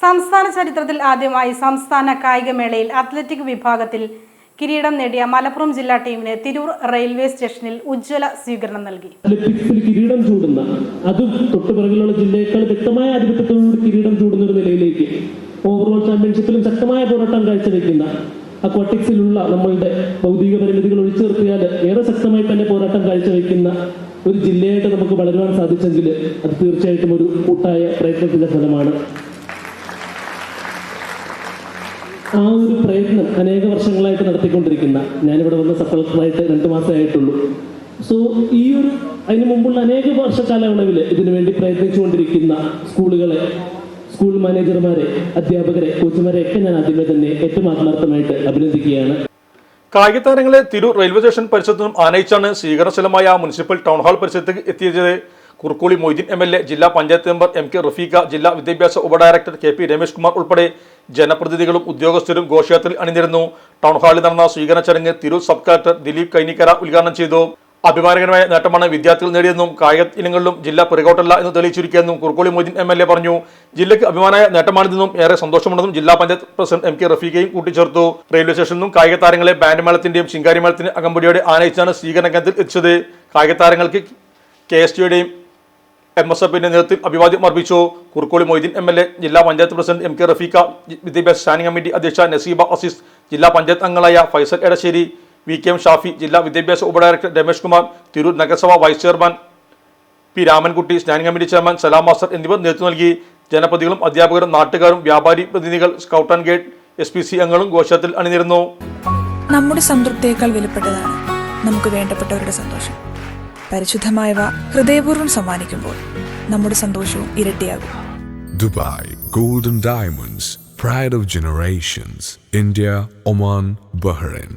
സംസ്ഥാന ചരിത്രത്തിൽ ആദ്യമായി സംസ്ഥാന കായികമേളയിൽ അത്ലറ്റിക് വിഭാഗത്തിൽ കിരീടം നേടിയ മലപ്പുറം ജില്ലാ ടീമിന് തിരൂർ റെയിൽവേ സ്റ്റേഷനിൽ ഉജ്ജ്വല സ്വീകരണം നൽകി. അത്ലറ്റിക്സിൽ കിരീടം ചൂടുന്ന അതും തൊട്ടുപിറകിലുള്ള ജില്ലയേക്കാൾ വ്യക്തമായ ആധിപത്യത്തോടുകൂടി കിരീടം ചൂടുന്ന ഒരു നിലയിലേക്ക് ഓവറോൾ ചാമ്പ്യൻഷിപ്പിലും ശക്തമായ പോരാട്ടം കാഴ്ചവെക്കുന്ന അക്വാട്ടിക്സിലുള്ള നമ്മളുടെ ഭൗതിക പരിമിതികൾ ഒഴിച്ചു നിർത്തിയാൽ ഏറെ ശക്തമായി തന്നെ പോരാട്ടം കാഴ്ചവെക്കുന്ന ഒരു ജില്ലയായിട്ട് നമുക്ക് വളരുവാൻ സാധിച്ചെങ്കിൽ അത് തീർച്ചയായിട്ടും ഒരു കൂട്ടായ പ്രയത്നത്തിന്റെ ഫലമാണ്. ആ ഒരു പ്രയത്നം അനേക വർഷങ്ങളായിട്ട് നടത്തിക്കൊണ്ടിരിക്കുന്ന, ഞാനിവിടെ വന്ന സബ് കളക്ടറായിട്ട് 2 മാസമായിട്ടുള്ളൂ. സോ ഈ ഒരു അതിന് മുമ്പുള്ള അനേക വർഷക്കാലയളവിൽ ഇതിനുവേണ്ടി പ്രയത്നിച്ചുകൊണ്ടിരിക്കുന്ന സ്കൂളുകളെ, സ്കൂൾ മാനേജർമാരെ, അധ്യാപകരെ, കോച്ചുമാരെ ഒക്കെ ഞാൻ ആദ്യമേ തന്നെ ഏറ്റവും ആത്മാർത്ഥമായിട്ട് അഭിനന്ദിക്കുകയാണ്. കായിക താരങ്ങളെ തിരൂർ റെയിൽവേ സ്റ്റേഷൻ പരിസരത്തും ആനയിച്ചാണ് സ്വീകരണശീലമായ മുനിസിപ്പൽ ടൗൺ ഹാൾ പരിസരത്തേക്ക് എത്തിയത്. കുറുക്കോളി മൊയ്തീൻ MLA, ജില്ലാ പഞ്ചായത്ത് മെമ്പർ MK റഫീഖ, ജില്ലാ വിദ്യാഭ്യാസ ഉപഡയറക്ടർ KP രമേഷ് കുമാർ ഉൾപ്പെടെ ജനപ്രതിനിധികളും ഉദ്യോഗസ്ഥരും ഘോഷയാത്രയിൽ അണിനിരന്നു. ടൗൺ ഹാളിൽ നടന്ന സ്വീകരണ ചടങ്ങ് തിരൂർ സബ് കളക്ടർ ദിലീപ് കൈനിക്കര ഉദ്ഘാടനം ചെയ്തു. അഭിമാനകരമായ നേട്ടമാണ് വിദ്യാർത്ഥികൾ നേടിയെന്നും കായിക ഇനങ്ങളിലും ജില്ല പിറകോട്ടല്ല എന്ന് തെളിയിച്ചിരിക്കുകയെന്നും കുറുക്കോളി മൊയ്തീൻ MLA പറഞ്ഞു. ജില്ലയ്ക്ക് അഭിമാനമായ നേട്ടമാണിതെന്നും ഏറെ സന്തോഷമുണ്ടെന്നും ജില്ലാ പഞ്ചായത്ത് പ്രസിഡന്റ് MK റഫീഖയും കൂട്ടിച്ചേർത്തു. റെയിൽവേ സ്റ്റേഷനിൽ നിന്നും കായിക താരങ്ങളെ ബാൻഡ് മേളത്തിന്റെയും ശിങ്കാരി മേളത്തിന്റെ അകമ്പടിയോടെ ആനയിച്ചാണ് സ്വീകരണ കേന്ദ്രത്തിൽ എത്തിച്ചത്. കായിക താരങ്ങൾക്ക് KSTയുടെയും MSFന്റെ നേതൃത്വത്തിൽ അഭിവാദ്യം അർപ്പിച്ചു. കുറുക്കോളി മൊയ്തീൻ MLA, ജില്ലാ പഞ്ചായത്ത് പ്രസിഡന്റ് MK റഫീഖ, വിദ്യാഭ്യാസ സ്റ്റാൻഡിംഗ് കമ്മിറ്റി അധ്യക്ഷ നസീബ അസീസ്, ജില്ലാ പഞ്ചായത്ത് അംഗങ്ങളായ ഫൈസൽ എടശ്ശേരി, VKM ഷാഫി, ജില്ലാ വിദ്യാഭ്യാസ ഉപഡയറക്ടർ രമേഷ് കുമാർ, തിരൂർ നഗരസഭ vice chairman P Ramankutty, standing committee chairman Salam master എന്നിവർ നേതൃത്വം നൽകി. ജനപ്രതിനിധികളും അധ്യാപകരും നാട്ടുകാരും വ്യാപാരി പ്രതിനിധികൾ, സ്കൗട്ട് ആൻഡ് ഗൈഡ് SPC അംഗങ്ങളും ഘോഷയാത്രയിൽ അണിനിരന്നു. നമ്മുടെ സംതൃപ്തിയേക്കാൾ വിലപ്പെട്ടതാണ് നമുക്ക് വേണ്ടപ്പെട്ടവരുടെ സന്തോഷം. പരിശുദ്ധമായവ ഹൃദയപൂർവ്വം സമ്മാനിക്കുമ്പോൾ നമ്മുടെ സന്തോഷവും ഇരട്ടിയാകും. Dubai Golden Diamonds, Pride of Generations, India, Oman, Bahrain.